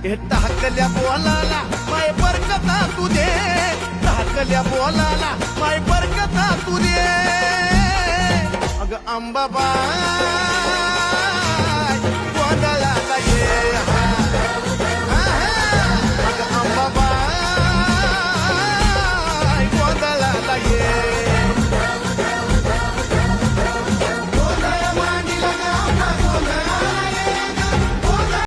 हे टाकल्या बोलाला माय बरकता तुझे, टाकल्या बोलाला माय बरकता तुझे. अग अंबाबाई गोंधळाला ये